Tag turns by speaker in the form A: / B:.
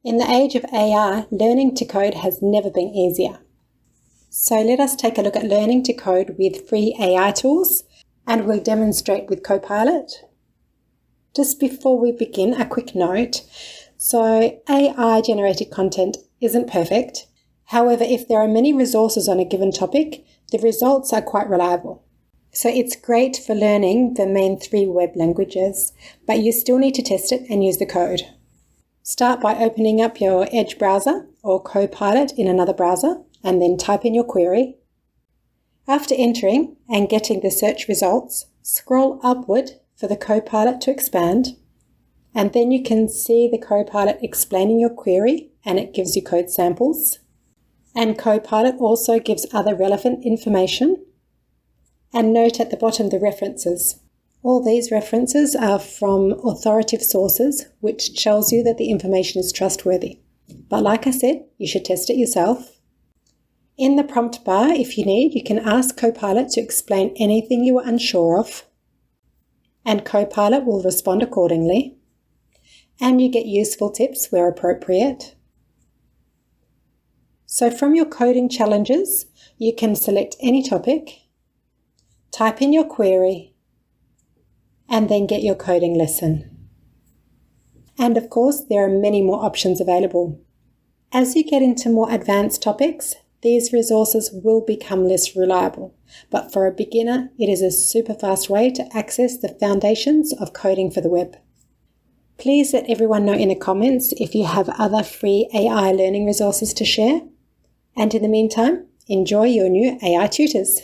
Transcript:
A: In the age of AI, learning to code has never been easier. So let us take a look at learning to code with free AI tools, and we'll demonstrate with Copilot. Just before we begin, a quick note. So AI-generated content isn't perfect. However, if there are many resources on a given topic, the results are quite reliable. So it's great for learning the main 3 web languages, but you still need to test it and use the code. Start by opening up your Edge browser or Copilot in another browser and then type in your query. After entering and getting the search results, scroll upward for the Copilot to expand, and then you can see the Copilot explaining your query and it gives you code samples. And Copilot also gives other relevant information. And note at the bottom the references. All these references are from authoritative sources, which tells you that the information is trustworthy. But like I said, you should test it yourself. In the prompt bar, if you need, you can ask Copilot to explain anything you are unsure of, and Copilot will respond accordingly. And you get useful tips where appropriate. So from your coding challenges, you can select any topic, type in your query, and then get your coding lesson. And of course, there are many more options available. As you get into more advanced topics, these resources will become less reliable. But for a beginner, it is a super fast way to access the foundations of coding for the web. Please let everyone know in the comments if you have other free AI learning resources to share. And in the meantime, enjoy your new AI tutors.